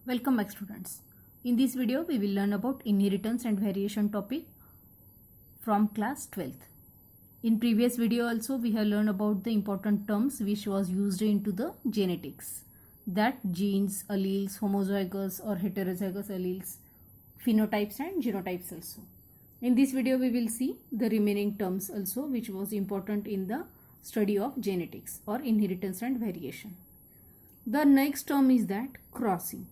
Welcome back students. In this video we will learn about inheritance and variation topic from class 12th. In previous video also we have learned about the important terms which was used into the genetics, that genes, alleles, homozygous or heterozygous alleles, phenotypes and genotypes also. In this video we will see the remaining terms also which was important in the study of genetics or inheritance and variation. The next term is that crossing.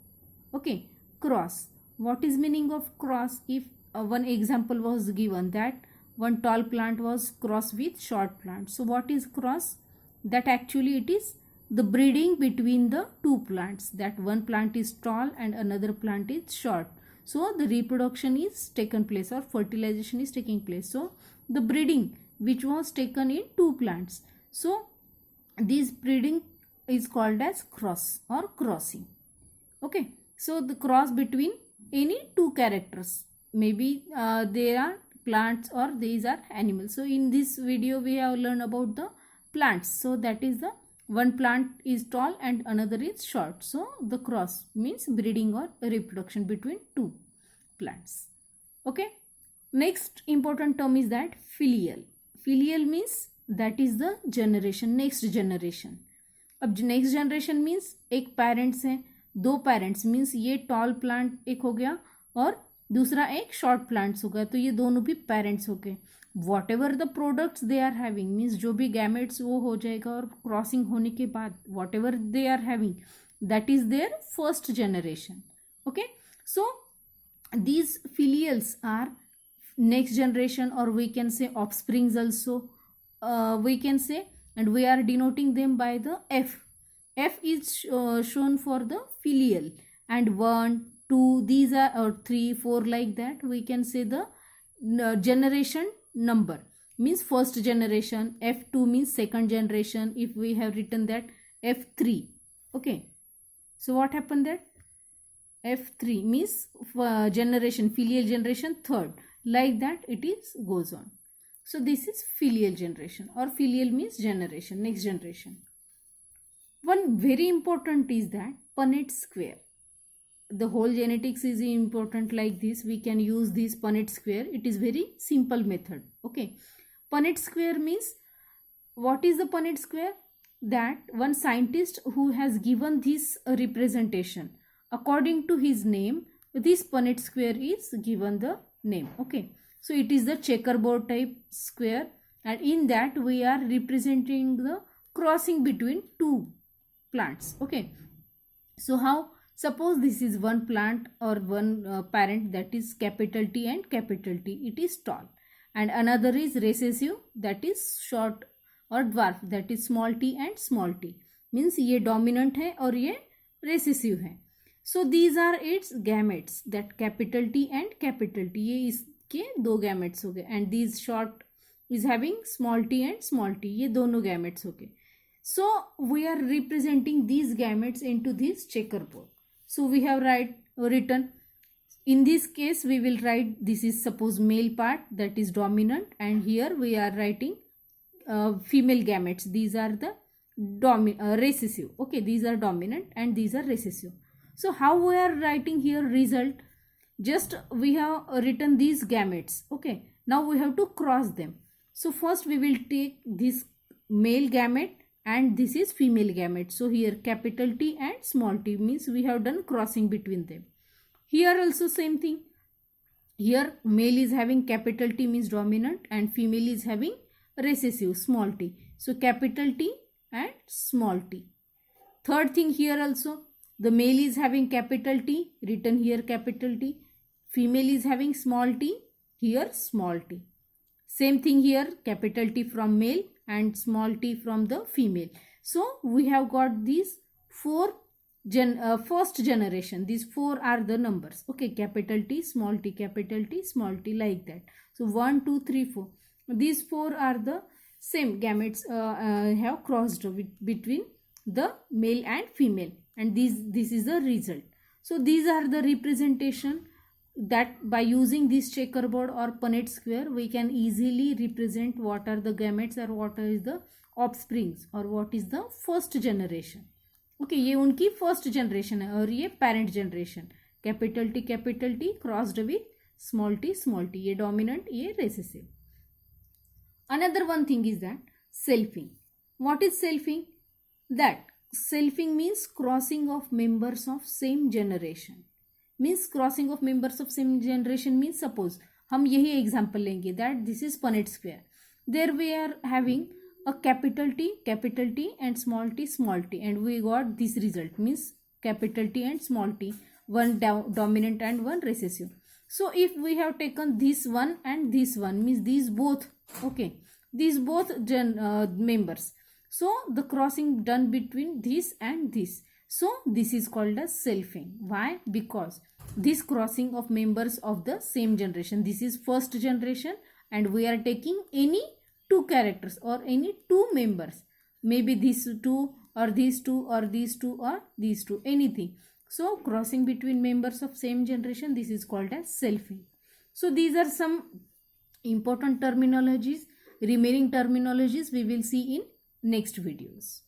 Okay, cross. What is meaning of cross? If one example was given that one tall plant was crossed with short plant. So what is cross? That actually it is the breeding between the two plants. That one plant is tall and another plant is short. So the reproduction is taken place or fertilization is taking place. So the breeding which was taken in two plants. So this breeding is called as cross or crossing. Okay. So the cross between any two characters, maybe they are plants or these are animals. So in this video we have learned about the plants. So that is the one plant is tall and another is short. So the cross means breeding or reproduction between two plants. Okay. Next important term is that filial. Filial means that is the generation, next generation. अब next generation means एक parents है, दो parents means ये tall plant एक हो गया और दूसरा एक शॉर्ट प्लांट्स हो गया, तो ये दोनों भी पेरेंट्स हो गए. Whatever the products they are having means जो भी गैमेट्स वो हो जाएगा और क्रॉसिंग होने के बाद whatever they are having that is their first generation. Okay, so these filials are next generation और we can say offsprings also we can say, and we are denoting them by the F. F is shown for the filial, and 1, 2 these are, or 3, 4 like that. We can say the generation number means first generation. F2 means second generation. If we have written that F3, okay, so what happened that F3 means generation, filial generation third, like that it is goes on. So this is filial generation, or filial means generation, next generation. One very important is that Punnett square. The whole genetics is important like this. We can use this Punnett square. It is very simple method. Okay. Punnett square means, what is the Punnett square? That one scientist who has given this representation, according to his name, this Punnett square is given the name. Okay. So it is the checkerboard type square, and in that we are representing the crossing between two plants. Okay. So how? Suppose this is one plant or one parent, that is capital T and capital T, it is tall, and another is recessive, that is short or dwarf, that is small t and small t, means ये dominant है और ये recessive है. So these are its gametes, that capital T and capital T, ये इसके दो gametes हो गए, and these short is having small t and small t, ये दोनों gametes हो गए. So we are representing these gametes into this checkerboard. So we have written, in this case we will write, this is suppose male part, that is dominant, and here we are writing female gametes, these are the recessive. Okay, these are dominant and these are recessive. So how we are writing here result? Just we have written these gametes. Okay, now we have to cross them. So first we will take this male gamete and this is female gamete. So here capital T and small t, means we have done crossing between them. Here also same thing. Here male is having capital T means dominant and female is having recessive small t. So capital T and small t. Third thing, here also the male is having capital T, written here capital T. Female is having small t, here small t. Same thing here, capital T from male and small t from the female. So we have got these four first generation. These four are the numbers. Okay, capital T, small t, capital T, small t, like that. So 1, 2, 3, 4. These four are the same gametes have crossed between the male and female, and this is the result. So these are the representation, that by using this checkerboard or Punnett square we can easily represent what are the gametes or what is the offsprings or what is the first generation. Okay, ये उनकी first generation है और ये parent generation. Capital T crossed with small T, ये dominant, ये recessive. Another one thing is that selfing. What is selfing? That selfing means crossing of members of same generation. Means crossing of members of same generation means suppose हम यही example लेंगे that this is Punnett square. There we are having a capital T and small t and we got this result, means capital T and small t, one dominant and one recessive. So if we have taken this one and this one, means these both, okay, these both members, so the crossing done between this and this, so this is called as selfing. Why? Because this crossing of members of the same generation, this is first generation and we are taking any two characters or any two members, maybe these two or these two or these two or these two, anything. So crossing between members of same generation, this is called as selfing. So these are some important terminologies. Remaining terminologies we will see in next videos.